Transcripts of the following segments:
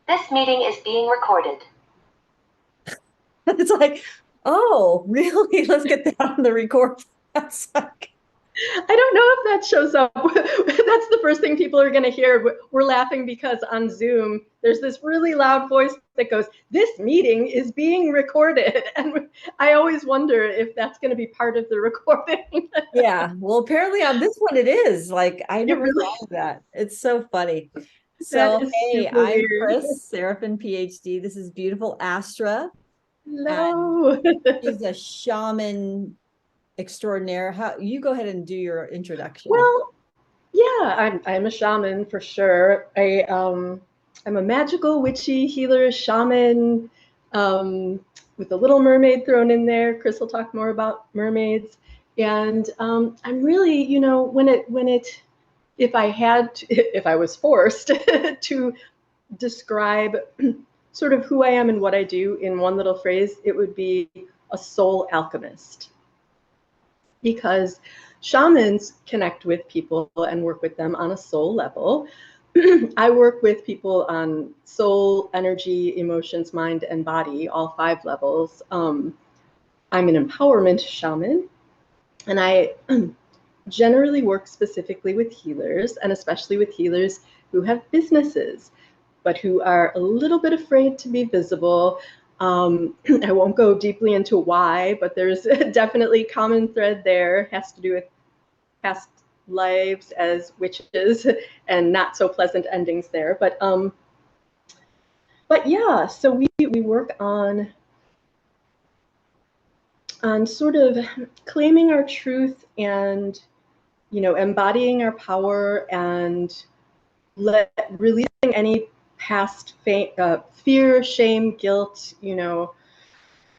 This meeting is being recorded. It's like, oh, really? Let's get that on the record. That's like, I don't know if that shows up. That's the first thing people are going to hear. We're laughing because on Zoom, there's this really loud voice that goes, "This meeting is being recorded." And I always wonder if that's going to be part of the recording. yeah. Well, apparently on this one it is. Like, I It never really, thought of that. It's so funny. that So, is hey, super I'm weird. Kris, Seraphine, Ph.D. This is beautiful Astra, and Hello. she's a shaman extraordinaire. How you go ahead and do your introduction. Well, yeah, I'm a shaman for sure. I'm a magical witchy healer shaman, with a little mermaid thrown in there. Kris will talk more about mermaids, and I'm really, if I had to, if I was forced to describe sort of who I am and what I do in one little phrase, it would be a soul alchemist, because shamans connect with people and work with them on a soul level. I work with people on soul, energy, emotions, mind, and body, all 5 levels. I'm an empowerment shaman, and I generally work specifically with healers, and especially with healers who have businesses, but who are a little bit afraid to be visible. I won't go deeply into why, but there's definitely common thread there. It has to do with past lives as witches and not so pleasant endings there. But yeah, so we work on sort of claiming our truth and embodying our power and releasing any past fear, shame, guilt,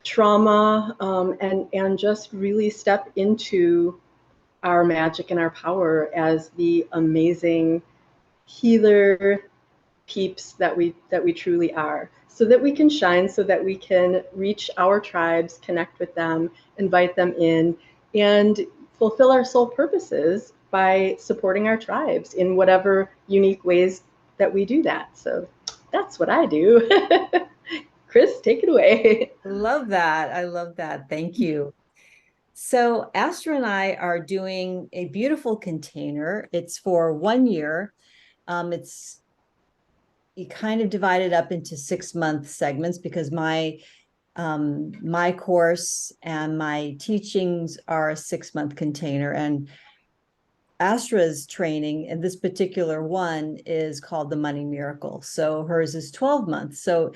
trauma, and just really step into our magic and our power as the amazing healer peeps that we truly are, so that we can shine, so that we can reach our tribes, connect with them, invite them in, and fulfill our soul purposes by supporting our tribes in whatever unique ways that we do that. So that's what I do. Kris, take it away. Love that. I love that. Thank you. So Astra and I are doing a beautiful container. It's for 1 year. It's you kind of divide it up into 6 month segments because my course and my teachings are a 6 month container, and Astra's training in this particular one is called the Money Miracle. So hers is 12 months. So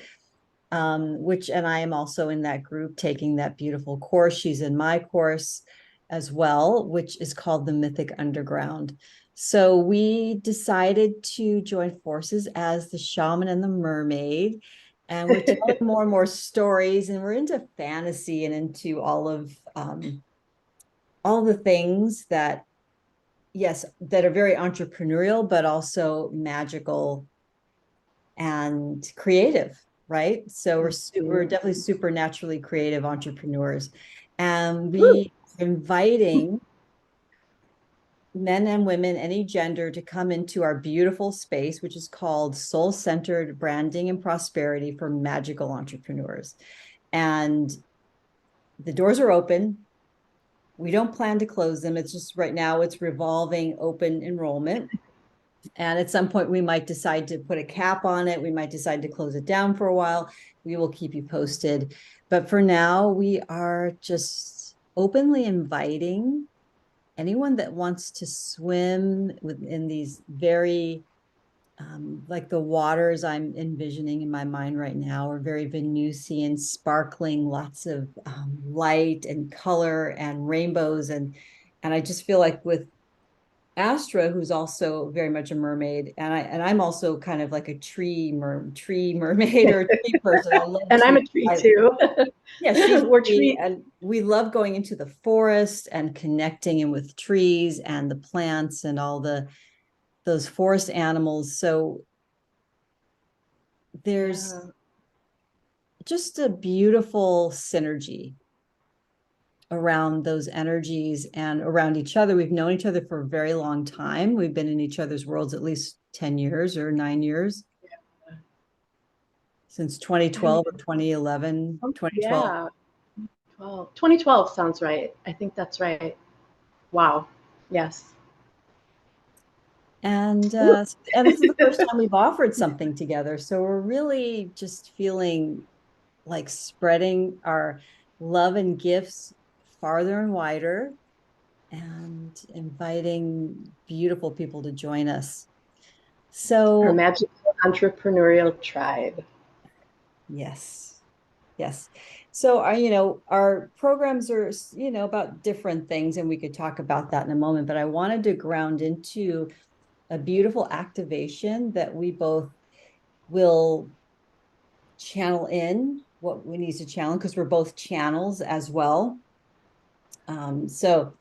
which, and I am also in that group taking that beautiful course. She's in my course as well, which is called the Mythic Underground. So we decided to join forces as the shaman and the mermaid. And we're telling more and more stories, and we're into fantasy and into all the things that, yes, that are very entrepreneurial, but also magical and creative, right? So we're definitely supernaturally creative entrepreneurs, and we are inviting men and women, any gender, to come into our beautiful space, which is called Soul Centered Branding and Prosperity for Magical Entrepreneurs. And the doors are open. We don't plan to close them. It's just right now it's revolving open enrollment. And at some point, we might decide to put a cap on it. We might decide to close it down for a while. We will keep you posted. But for now, we are just openly inviting anyone that wants to swim within these very, like the waters I'm envisioning in my mind right now are very Venusian, sparkling, lots of light and color and rainbows. And I just feel like with Astra, who's also very much a mermaid, and I'm also kind of like a tree mermaid or a tree person. I love And I'm trees. a tree too. Yeah, she's a We're tree, tree. and we love going into the forest and connecting in with trees and the plants and all those forest animals. So there's Yeah. just a beautiful synergy around those energies and around each other. We've known each other for a very long time. We've been in each other's worlds at least 10 years or 9 years. since 2012 or 2011, 2012. Yeah. 2012 sounds right. I think that's right. Wow. Yes. And this is the first time we've offered something together. So we're really just feeling like spreading our love and gifts farther and wider and inviting beautiful people to join us. Our So, magical entrepreneurial tribe. yes, yes. So our programs are, about different things, and we could talk about that in a moment, but I wanted to ground into a beautiful activation that we both will channel in what we need to channel because we're both channels as well. So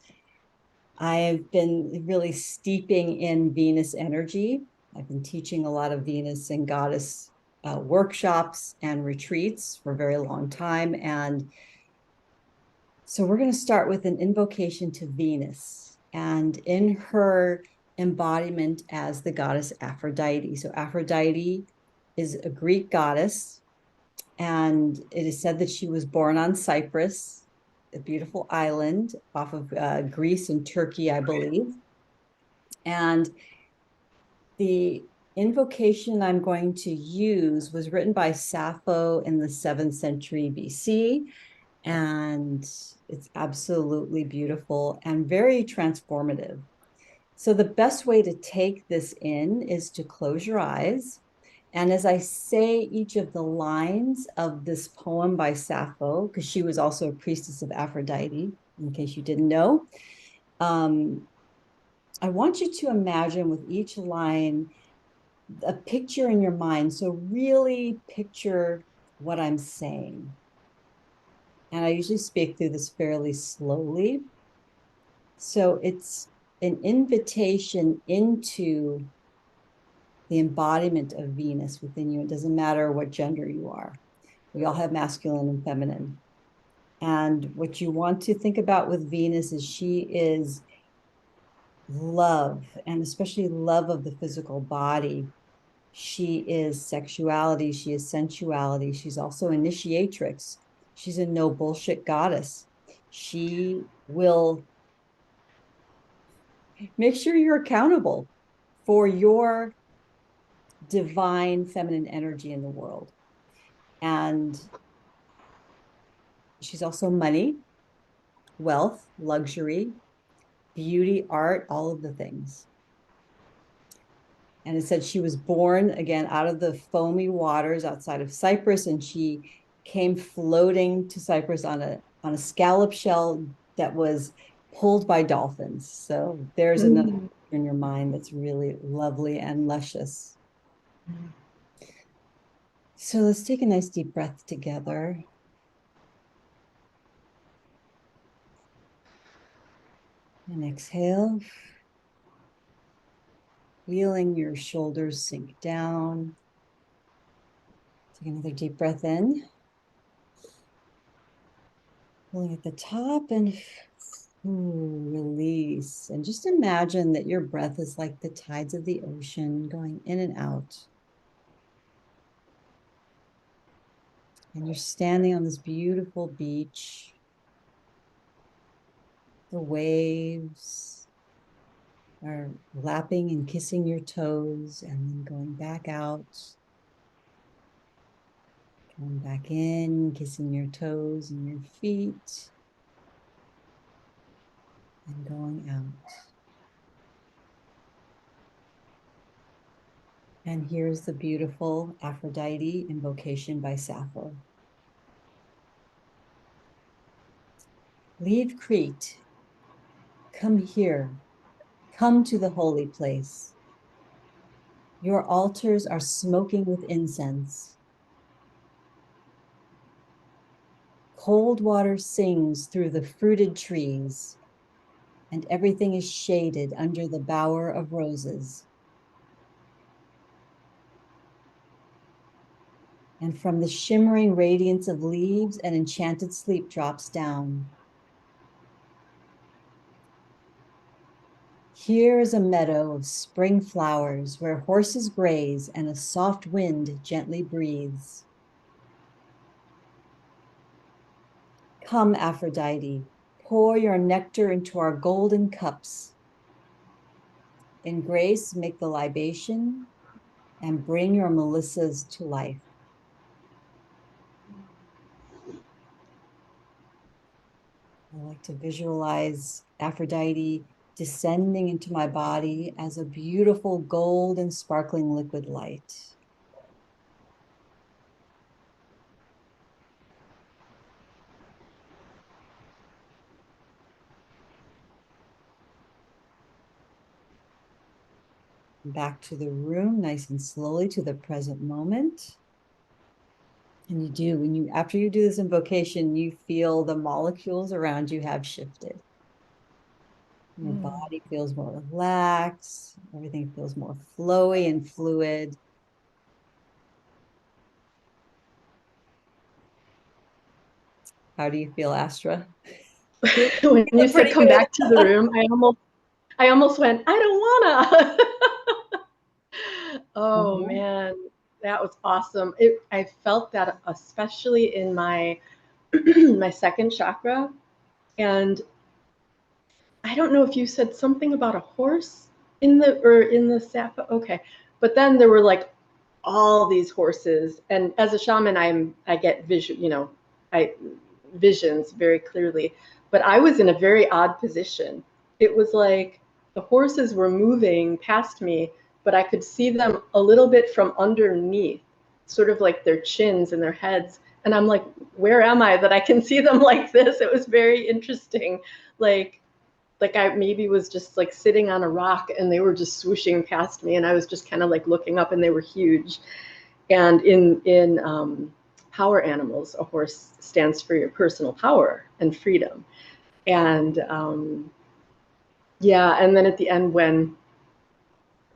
I've been really steeping in Venus energy. I've been teaching a lot of Venus and goddess workshops and retreats for a very long time. And so we're going to start with an invocation to Venus and in her embodiment as the goddess Aphrodite. So Aphrodite is a Greek goddess, and it is said that she was born on Cyprus, a beautiful island off of Greece and Turkey, I believe. And the invocation I'm going to use was written by Sappho in the 7th century BC. And it's absolutely beautiful and very transformative. So, the best way to take this in is to close your eyes. And as I say each of the lines of this poem by Sappho, because she was also a priestess of Aphrodite, in case you didn't know, I want you to imagine with each line a picture in your mind. So really picture what I'm saying. And I usually speak through this fairly slowly. So it's an invitation into the embodiment of Venus within you. It doesn't matter what gender you are. We all have masculine and feminine. And what you want to think about with Venus is she is love, and especially love of the physical body. She is sexuality. She is sensuality. She's also initiatrix. She's a no bullshit goddess. She will make sure you're accountable for your divine feminine energy in the world. And she's also money, wealth, luxury, beauty, art, all of the things. And it said she was born again out of the foamy waters outside of Cyprus, and she came floating to Cyprus on a scallop shell that was pulled by dolphins. So there's another in your mind that's really lovely and luscious. So let's take a nice deep breath together. And exhale, feeling your shoulders sink down. Take another deep breath in. Pulling at the top and release. And just imagine that your breath is like the tides of the ocean going in and out. And you're standing on this beautiful beach. The waves are lapping and kissing your toes and then going back out. Coming back in, kissing your toes and your feet. And going out. And here's the beautiful Aphrodite invocation by Sappho. Leave Crete. Come here. Come to the holy place. Your altars are smoking with incense. Cold water sings through the fruited trees, and everything is shaded under the bower of roses. And from the shimmering radiance of leaves, an enchanted sleep drops down. Here is a meadow of spring flowers where horses graze and a soft wind gently breathes. Come, Aphrodite, pour your nectar into our golden cups. In grace, make the libation and bring your Melissas to life. I like to visualize Aphrodite descending into my body as a beautiful gold and sparkling liquid light. Back to the room, nice and slowly to the present moment. And you do, after you do this invocation, you feel the molecules around you have shifted. Your body feels more relaxed. Everything feels more flowy and fluid. How do you feel, Astra? When you said come back to the room, I almost went, I don't wanna. Oh man, that was awesome. I felt that especially in my my second chakra. And I don't know if you said something about a horse in the sappho. Okay. But then there were like all these horses. And as a shaman, I get vision, visions very clearly. But I was in a very odd position. It was like the horses were moving past me, but I could see them a little bit from underneath, sort of like their chins and their heads. And I'm like, where am I that I can see them like this? It was very interesting. Like I maybe was just like sitting on a rock and they were just swooshing past me, and I was just kind of like looking up, and they were huge. And in power animals, a horse stands for your personal power and freedom. And yeah, and then at the end when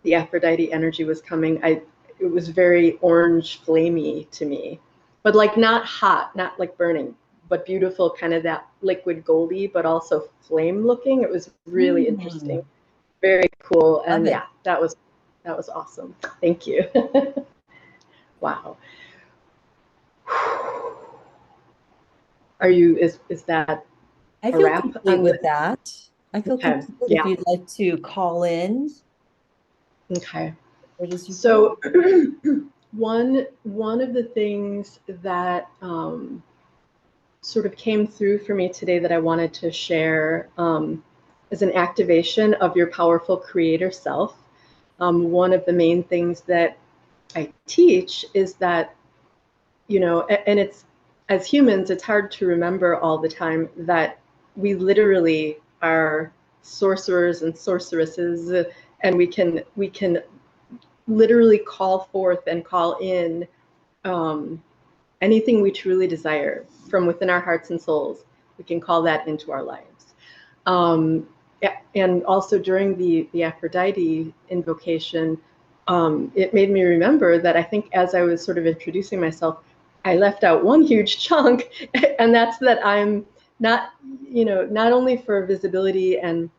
the Aphrodite energy was coming, it was very orange flamey to me, but like not hot, not like burning, but beautiful, kind of that liquid goldy, but also flame looking. It was really interesting, very cool. And yeah, that was awesome. Thank you. Wow. Are you, is that I feel complete with that. I feel complete. Yeah. If you'd like to call in. Okay. So one of the things that sort of came through for me today that I wanted to share is an activation of your powerful creator self. One of the main things that I teach is that, and it's, as humans, it's hard to remember all the time that we literally are sorcerers and sorceresses, and we can literally call forth and call in anything we truly desire from within our hearts and souls. We can call that into our lives. And also during the Aphrodite invocation, it made me remember that I think as I was sort of introducing myself, I left out one huge chunk, and that's that I'm not, not only for visibility and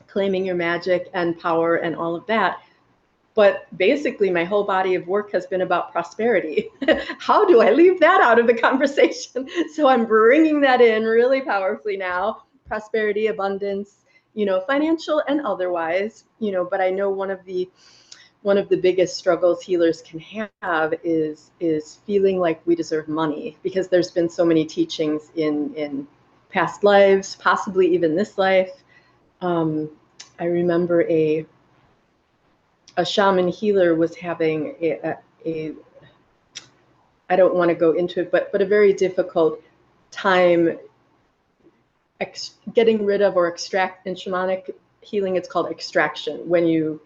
claiming your magic and power and all of that, but basically my whole body of work has been about prosperity. How do I leave that out of the conversation? So I'm bringing that in really powerfully now. Prosperity, abundance, financial and otherwise, but I know one of the biggest struggles healers can have is feeling like we deserve money, because there's been so many teachings in past lives, possibly even this life. I remember a shaman healer was having a I don't want to go into it, but a very difficult time getting rid of or extract. In shamanic healing, it's called extraction, when you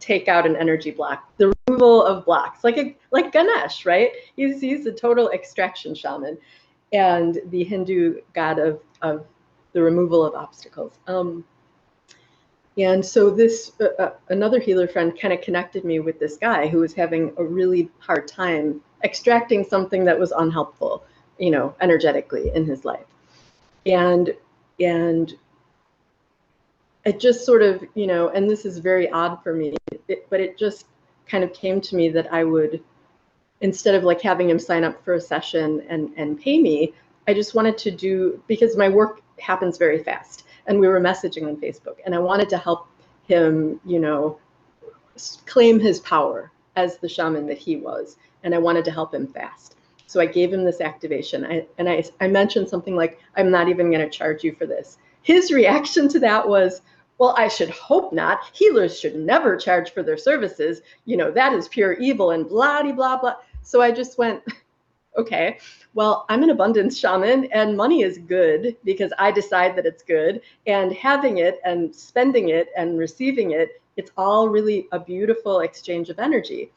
take out an energy block, the removal of blocks, like Ganesh, right? He's a total extraction shaman, and the Hindu god of the removal of obstacles. And so this another healer friend kind of connected me with this guy who was having a really hard time extracting something that was unhelpful, energetically in his life. And it just sort of, and this is very odd for me, but it just kind of came to me that I would, instead of like having him sign up for a session and pay me, I just wanted to do, because my work happens very fast, and we were messaging on Facebook, and I wanted to help him, you know, claim his power as the shaman that he was, and I wanted to help him fast. So I gave him this activation. I mentioned something like, I'm not even going to charge you for this. His reaction to that was, well, I should hope not. Healers should never charge for their services. You know, that is pure evil and blah, blah, blah. So I just went, okay, well, I'm an abundance shaman, and money is good because I decide that it's good, and having it and spending it and receiving it, it's all really a beautiful exchange of energy.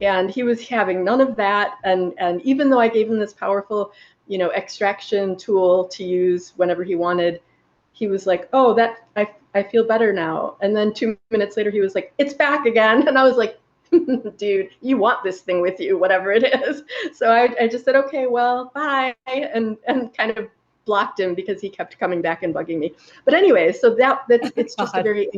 And he was having none of that. And even though I gave him this powerful, you know, extraction tool to use whenever he wanted, he was like, oh, that I feel better now. And then 2 minutes later, he was like, it's back again. And I was like, dude, you want this thing with you, whatever it is. So I just said, okay, well, bye. And kind of blocked him because he kept coming back and bugging me. But anyway, so it's just a very,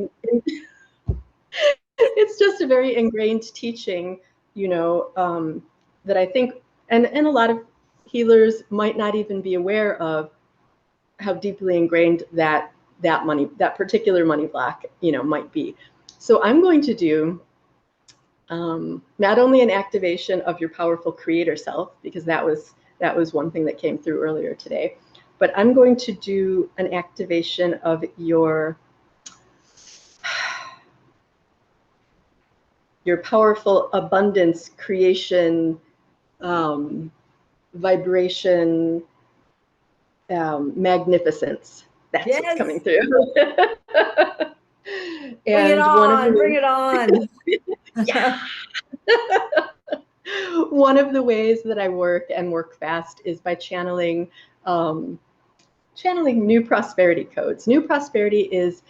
it's just a very ingrained teaching, you know, that I think, and a lot of healers might not even be aware of how deeply ingrained that particular money block, you know, might be. So I'm going to do not only an activation of your powerful creator self, because that was one thing that came through earlier today, but I'm going to do an activation of your powerful abundance, creation, vibration, magnificence. That's what's coming through. Bring it on, bring it on. Yeah. One of the ways that I work and work fast is by channeling new prosperity codes. New prosperity is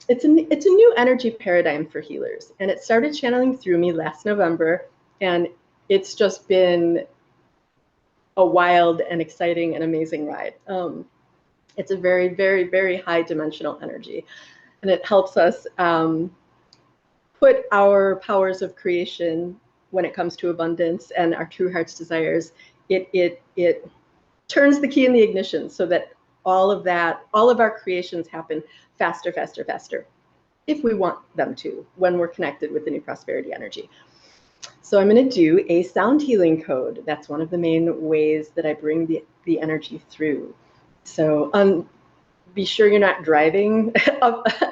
it's a new energy paradigm for healers, and it started channeling through me last November, and it's just been a wild and exciting and amazing ride. It's a very, very, very high dimensional energy, and it helps us put our powers of creation when it comes to abundance and our true heart's desires. It turns the key in the ignition so that all of our creations happen faster, faster, faster, if we want them to, when we're connected with the new prosperity energy. So I'm going to do a sound healing code. That's one of the main ways that I bring the energy through. So be sure you're not driving.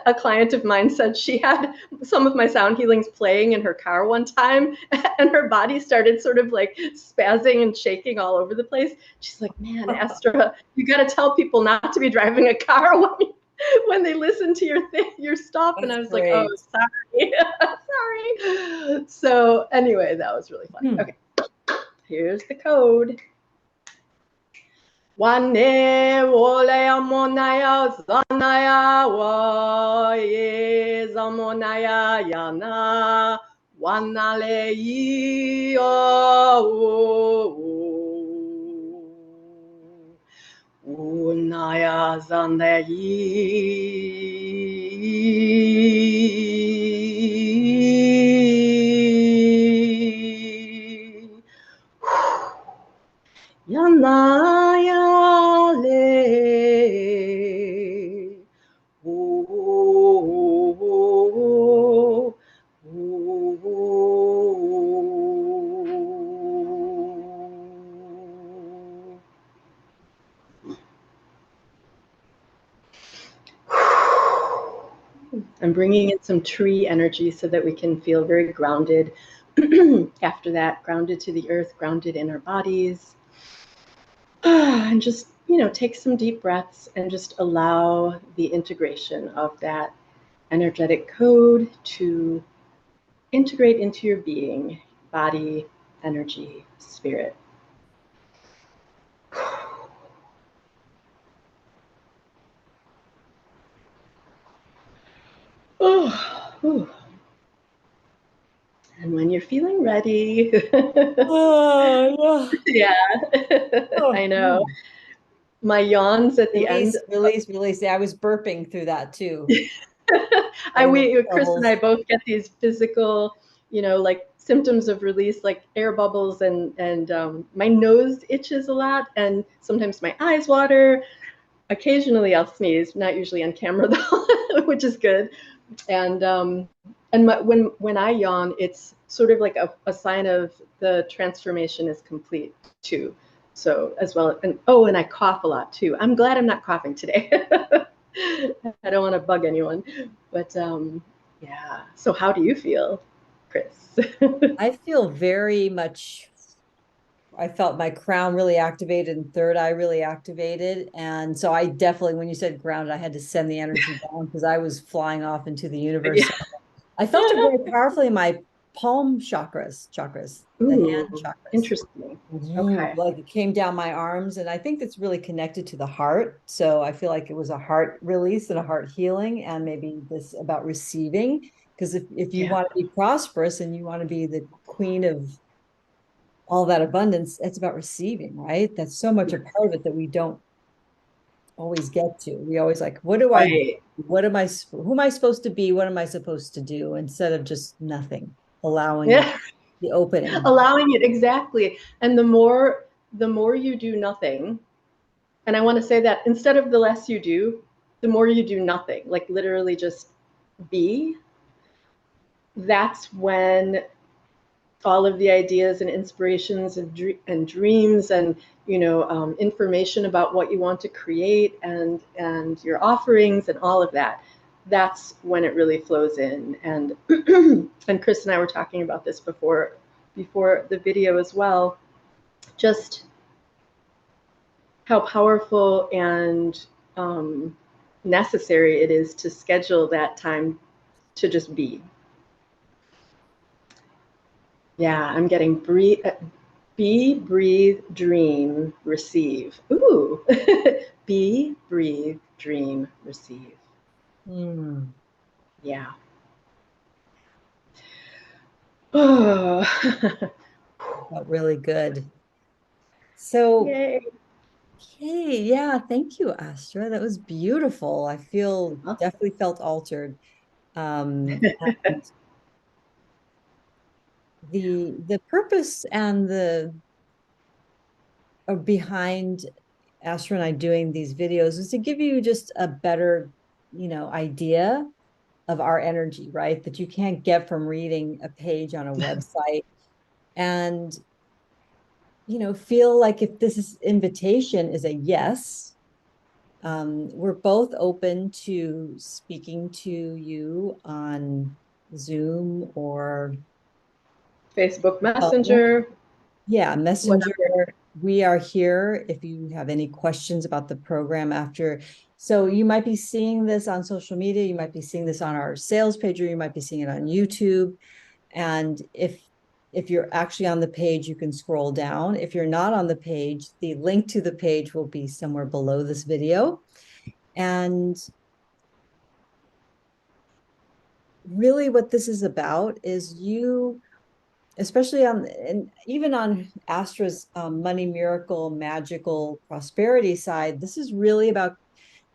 A client of mine said she had some of my sound healings playing in her car one time, and her body started sort of like spazzing and shaking all over the place. She's like, man, Astra, you got to tell people not to be driving a car when they listen to your stuff. And I was like, oh, sorry. Sorry. So anyway, that was really fun. Okay, here's the code. Wane wolea monaya zanaya wa ye zamonaya yana wanale unaya zandayi yanaya le I'm bringing in some tree energy so that we can feel very grounded. After that, grounded to the earth, grounded in our bodies. And just, you know, take some deep breaths and just allow the integration of that energetic code to integrate into your being, body, energy, spirit. Oh, and when you're feeling ready, yeah, I know. My yawns at the end. Release. I was burping through that too. Kris and I both get these physical, you know, like symptoms of release, like air bubbles, and my nose itches a lot, and sometimes my eyes water. Occasionally I'll sneeze, not usually on camera though, which is good. And when I yawn, it's sort of like a sign of the transformation is complete too. So as well, and I cough a lot too. I'm glad I'm not coughing today. I don't want to bug anyone, but yeah. So how do you feel, Kris? I feel very much, I felt my crown really activated and third eye really activated. And so I definitely, when you said grounded, I had to send the energy down because I was flying off into the universe. Yeah. So I felt it very powerfully in my palm chakras, the Ooh, hand chakras. interesting. Okay. Like it came down my arms, and I think that's really connected to the heart. So I feel like it was a heart release and a heart healing, and maybe this about receiving. Because if you want to be prosperous and you want to be the queen of all that abundance, it's about receiving, right? That's so much a part of it that we don't always get to. We always like, what do I do? What am I, who am I supposed to be? What am I supposed to do? Instead of just nothing, allowing the opening. Allowing it, exactly. And the more you do nothing, and I want to say that instead of the less you do, the more you do nothing, like literally just be, that's when all of the ideas and inspirations and dreams and information about what you want to create and your offerings and all of that, that's when it really flows in. And and Kris and I were talking about this before the video as well, just how powerful and necessary it is to schedule that time to just be. Yeah, I'm getting be, breathe, dream, receive. Ooh, be, breathe, dream, receive. Yeah. Oh. Felt really good. So, Yay. okay, yeah, thank you, Astra. That was beautiful. I feel definitely felt altered. And the purpose and the behind Astra and I doing these videos is to give you just a better, idea of our energy, right? That you can't get from reading a page on a website. And, feel like if this invitation is a yes, we're both open to speaking to you on Zoom or Facebook Messenger. Yeah, Messenger. Whatever. We are here if you have any questions about the program after. So you might be seeing this on social media, you might be seeing this on our sales page, or you might be seeing it on YouTube. And if you're actually on the page, you can scroll down. If you're not on the page, the link to the page will be somewhere below this video. And really what this is about is you, especially on, and even on Astra's money miracle magical prosperity side, this is really about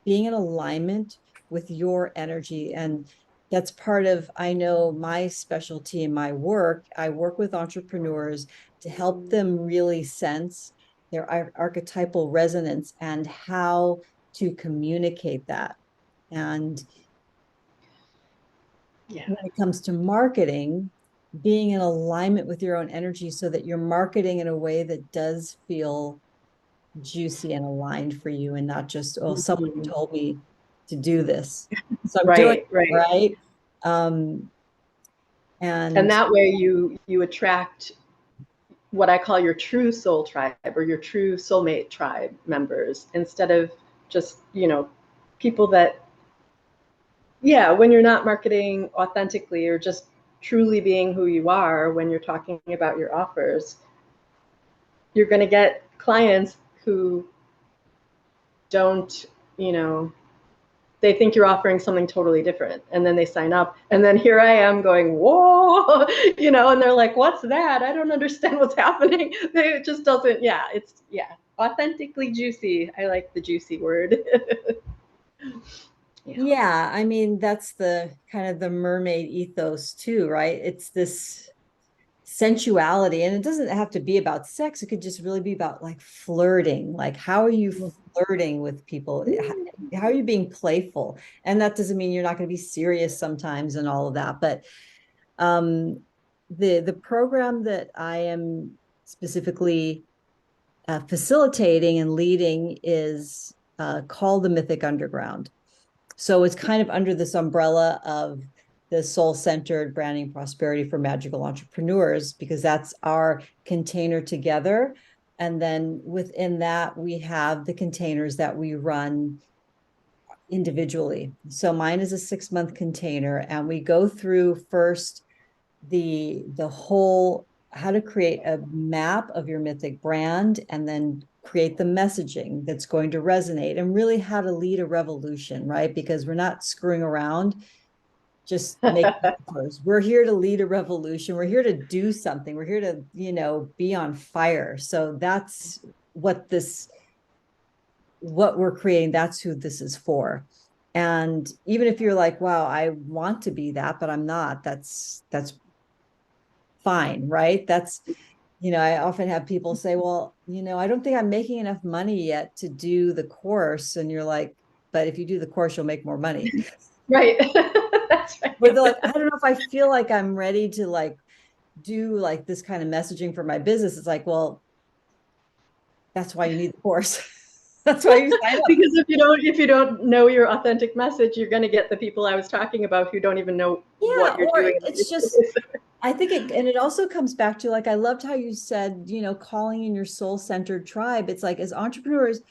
being in alignment with your energy. And that's part of, I know, my specialty in my work. I work with entrepreneurs to help them really sense their archetypal resonance and how to communicate that. And when it comes to marketing, being in alignment with your own energy so that you're marketing in a way that does feel juicy and aligned for you, and not just, oh, someone told me to do this, so I'm doing it, right? And that way you attract what I call your true soul tribe or your true soulmate tribe members, instead of just, people that, when you're not marketing authentically or just truly being who you are when you're talking about your offers, you're going to get clients who don't, they think you're offering something totally different, and then they sign up, and then here I am going, whoa, and they're like, what's that? I don't understand what's happening. It just doesn't, it's authentically juicy. I like the juicy word. Yeah, I mean, that's the kind of the mermaid ethos too, right? It's this sensuality. And it doesn't have to be about sex. It could just really be about like flirting. Like, how are you flirting with people? How are you being playful? And that doesn't mean you're not going to be serious sometimes and all of that. But the program that I am specifically facilitating and leading is called the Mythic Underground. So it's kind of under this umbrella of the soul-centered branding prosperity for magical entrepreneurs, because that's our container together. And then within that, we have the containers that we run individually. So mine is a 6-month container, and we go through first the whole how to create a map of your mythic brand, and then create the messaging that's going to resonate, and really how to lead a revolution, right? Because we're not screwing around, just make offers. We're here to lead a revolution. We're here to do something. We're here to, be on fire. So that's what we're creating. That's who this is for. And even if you're like, wow, I want to be that, but I'm not, that's fine, right? That's, I often have people say, well, I don't think I'm making enough money yet to do the course. And you're like, but if you do the course, you'll make more money. Right. That's right. Where they're like, I don't know if I feel like I'm ready to like do like this kind of messaging for my business. It's like, well, that's why you need the course. That's why you sign up. Because if you don't know your authentic message, you're going to get the people I was talking about who don't even know what you're doing. It's just, I think it also comes back to, like, I loved how you said, calling in your soul-centered tribe. It's like, as entrepreneurs,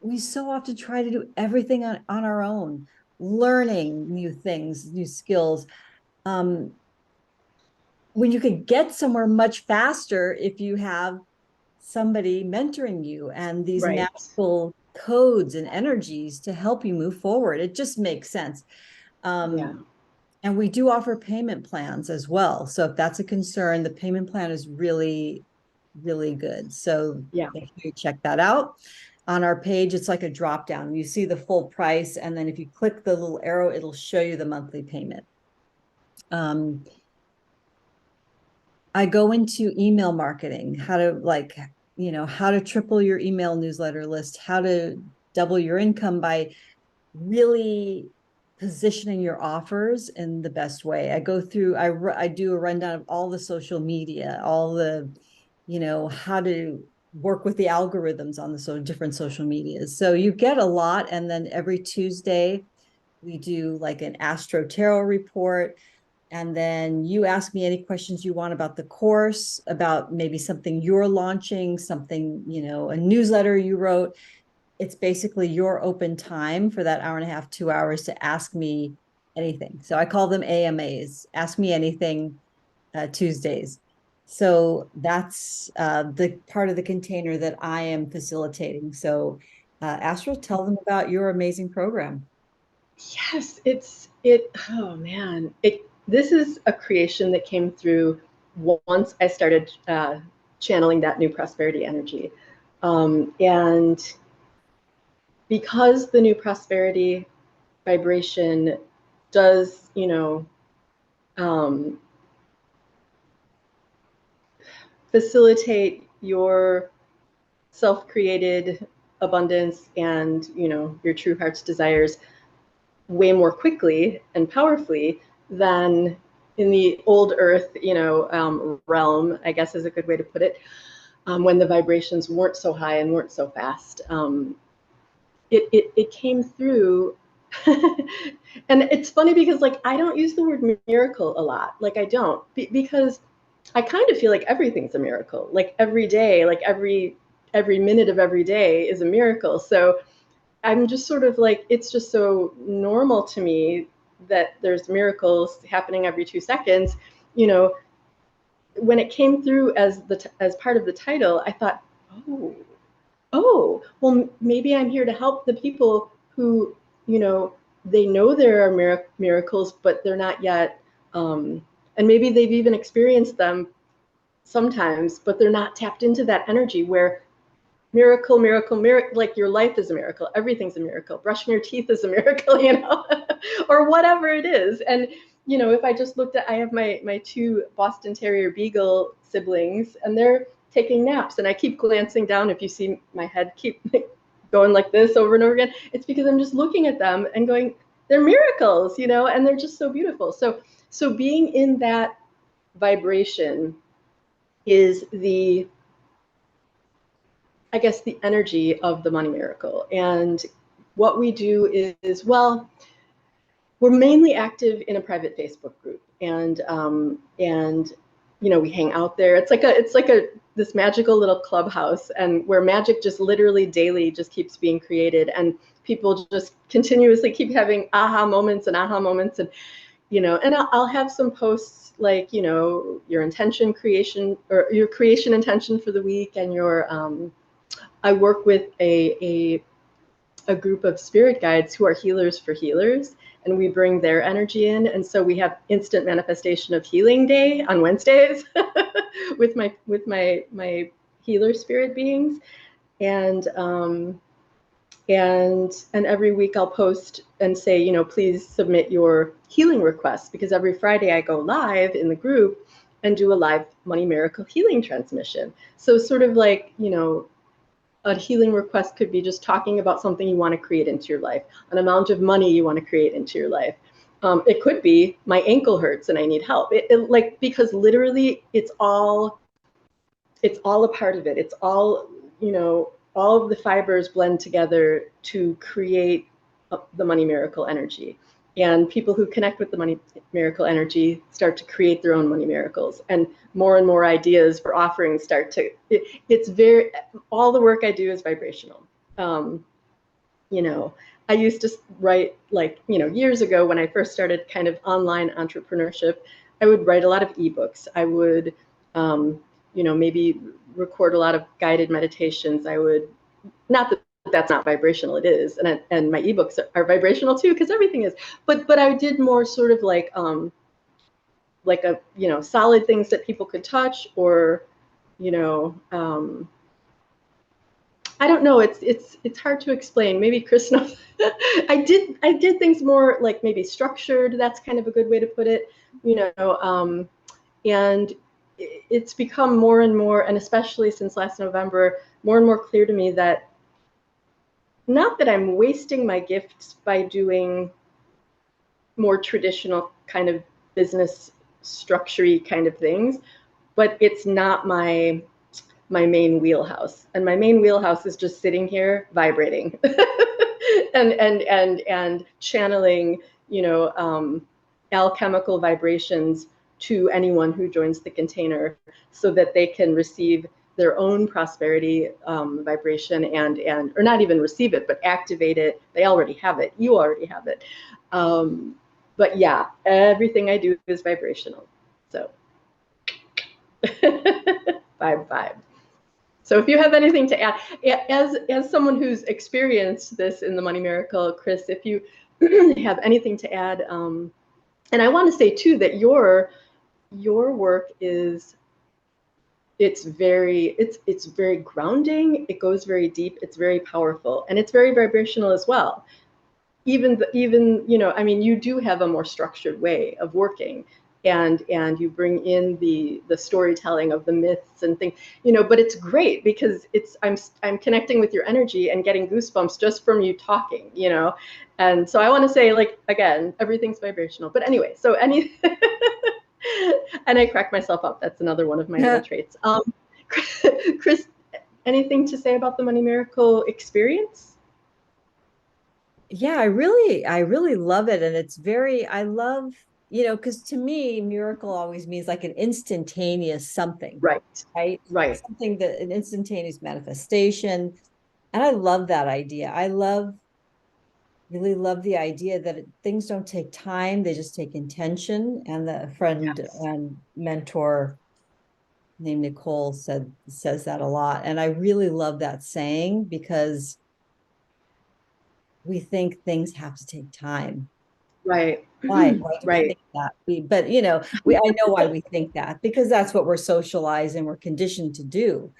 we so often try to do everything on our own, learning new things, new skills. When you could get somewhere much faster if you have somebody mentoring you and these magical codes and energies to help you move forward. It just makes sense. And we do offer payment plans as well. So if that's a concern, the payment plan is really, really good. So make sure you check that out. On our page, it's like a drop down. You see the full price, and then if you click the little arrow, it'll show you the monthly payment. I go into email marketing, how to triple your email newsletter list, how to double your income by really positioning your offers in the best way. I go through, I do a rundown of all the social media, all the, how to work with the algorithms on the different social medias. So you get a lot. And then every Tuesday, we do like an Astro Tarot report. And then you ask me any questions you want about the course, about maybe something you're launching, something, a newsletter you wrote. It's basically your open time for that hour and a half, 2 hours to ask me anything. So I call them AMAs, Ask Me Anything Tuesdays. So that's the part of the container that I am facilitating. So Astra, tell them about your amazing program. Yes, oh man. This is a creation that came through once I started channeling that new prosperity energy. And because the new prosperity vibration does, facilitate your self-created abundance and, your true heart's desires way more quickly and powerfully than in the old earth, realm, I guess is a good way to put it, when the vibrations weren't so high and weren't so fast. It came through. And it's funny because, like, I don't use the word miracle a lot. Like, I don't, because I kind of feel like everything's a miracle. Like, every day, like every minute of every day is a miracle. So I'm just sort of like, it's just so normal to me that there's miracles happening every 2 seconds. When it came through as part of the title, I thought, oh, well, maybe I'm here to help the people who, they know there are miracles, but they're not yet, and maybe they've even experienced them sometimes, but they're not tapped into that energy where miracle, like your life is a miracle, everything's a miracle, brushing your teeth is a miracle, or whatever it is. And, you know, if I just looked at, I have my two Boston Terrier Beagle siblings, and they're taking naps, and I keep glancing down. If you see my head keep going like this over and over again, it's because I'm just looking at them and going, they're miracles, you know, and they're just so beautiful. So being in that vibration is the, I guess, the energy of the money miracle. And what we do is, well, we're mainly active in a private Facebook group, and you know, we hang out there. It's like this magical little clubhouse, and where magic just literally daily just keeps being created, and people just continuously keep having aha moments, and you know, and I'll have some posts like, you know, your intention creation, or your creation intention for the week, and your I work with a group of spirit guides who are healers for healers, and we bring their energy in, and so we have instant manifestation of healing day on Wednesdays with my healer spirit beings, and every week I'll post and say, you know, please submit your healing requests, because every Friday I go live in the group and do a live Money Miracle healing transmission. So sort of like, you know, a healing request could be just talking about something you want to create into your life, an amount of money you want to create into your life. It could be, my ankle hurts and I need help. Like, because literally it's all a part of it. It's all, you know, all of the fibers blend together to create the money miracle energy. And people who connect with the money miracle energy start to create their own money miracles, and more ideas for offerings start to, it's very, all the work I do is vibrational. You know, I used to write, like, you know, years ago when I first started kind of online entrepreneurship, I would write a lot of ebooks. I would, you know, maybe record a lot of guided meditations. I would, not that that's not vibrational, it is, and my ebooks are vibrational too, because everything is, but I did more sort of like a, you know, solid things that people could touch, or, you know, I don't know, it's hard to explain. Maybe Kris knows. I did things more like maybe structured. That's kind of a good way to put it, you know, and it's become more and more, and especially since last November, more and more clear to me that, not that I'm wasting my gifts by doing more traditional kind of business structure-y kind of things, but it's not my main wheelhouse. And my main wheelhouse is just sitting here vibrating and channeling, you know, alchemical vibrations to anyone who joins the container, so that they can receive their own prosperity vibration, and or not even receive it, but activate it. They already have it. You already have it. But yeah, everything I do is vibrational. So vibe. So if you have anything to add, as someone who's experienced this in the Money Miracle, Kris, if you have anything to add, and I want to say too that your work is, it's very grounding. It goes very deep. It's very powerful, and it's very vibrational as well. Even you know, I mean, you do have a more structured way of working, and you bring in the storytelling of the myths and things, you know. But it's great because I'm connecting with your energy and getting goosebumps just from you talking, you know. And so I want to say, like, again, everything's vibrational. But anyway, so and I crack myself up. That's another one of my little traits. Kris, anything to say about the Money Miracle experience? Yeah, I really love it. And it's very, I love, you know, because to me, miracle always means like an instantaneous something. Right. Something that, an instantaneous manifestation. And I love that idea. Really love the idea that things don't take time, they just take intention. And the friend and mentor named Nicole says that a lot. And I really love that saying, because we think things have to take time. Right. Why do we Right. think that? But you know, I know why we think that, because that's what we're socialized and we're conditioned to do.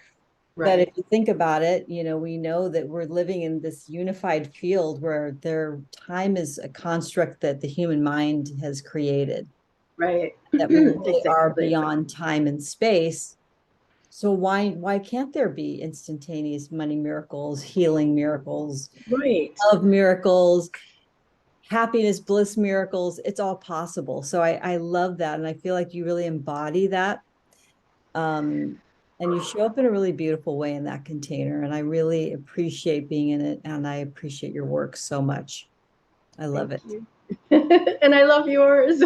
But if you think about it, you know, we know that we're living in this unified field where time is a construct that the human mind has created. Right. that really are Exactly. beyond time and space. So why can't there be instantaneous money miracles, healing miracles, Right. love miracles, happiness, bliss miracles? It's all possible. So I love that. And I feel like you really embody that. And you show up in a really beautiful way in that container. And I really appreciate being in it. And I appreciate your work so much. I love Thank it. you. And I love yours.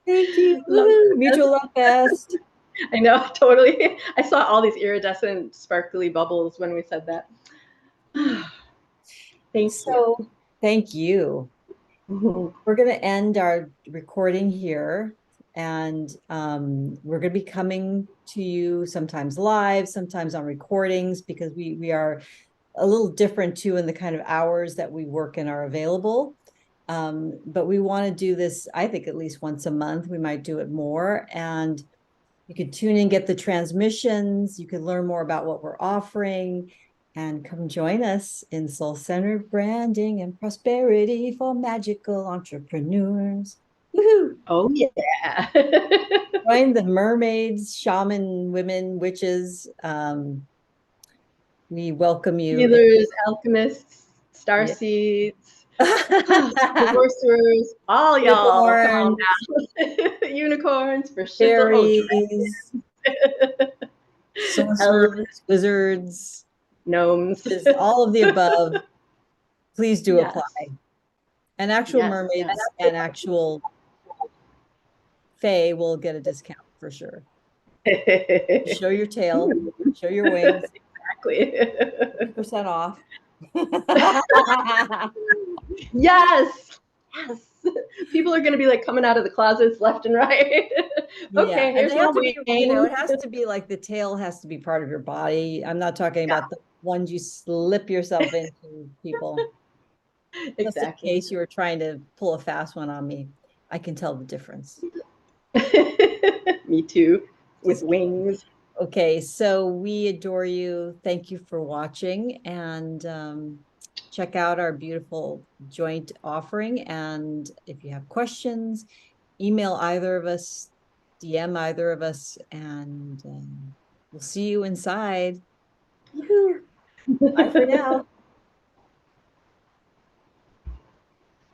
Thank you. Love Woohoo. Mutual love fest. I know, totally. I saw all these iridescent, sparkly bubbles when we said that. Thank you. So thank you. Mhm. We're going to end our recording here, and we're going to be coming to you sometimes live, sometimes on recordings, because we are a little different too in the kind of hours that we work and are available. But we want to do this, I think, at least once a month. We might do it more, and you could tune in, get the transmissions. You could learn more about what we're offering, and come join us in soul-centered branding and prosperity for magical entrepreneurs. Woohoo! Oh, yeah. Join the mermaids, shaman, women, witches. We welcome you. Healers, alchemists, star Yeah. seeds, sorcerers, all y'all, come on Unicorns, down. Unicorns for shizzle. Oh, fairies, sorcerers, elves, wizards, gnomes. just all of the above. Please do Yes. apply. And actual Yes, mermaids and actual fae will get a discount for sure. yes. Show your tail, show your wings, Exactly. 50% off. Yes. Yes. People are going to be like coming out of the closets left and right. Yeah, Okay, and here's they my have to be, wing. it has to be like the tail has to be part of your body. I'm not talking about the ones you slip yourself into, people. Just in Exactly. case you were trying to pull a fast one on me, I can tell the difference. Me too, with Just wings. okay, so we adore you. Thank you for watching, and check out our beautiful joint offering. And if you have questions, email either of us, DM either of us, and we'll see you inside. Woo-hoo. Bye for now.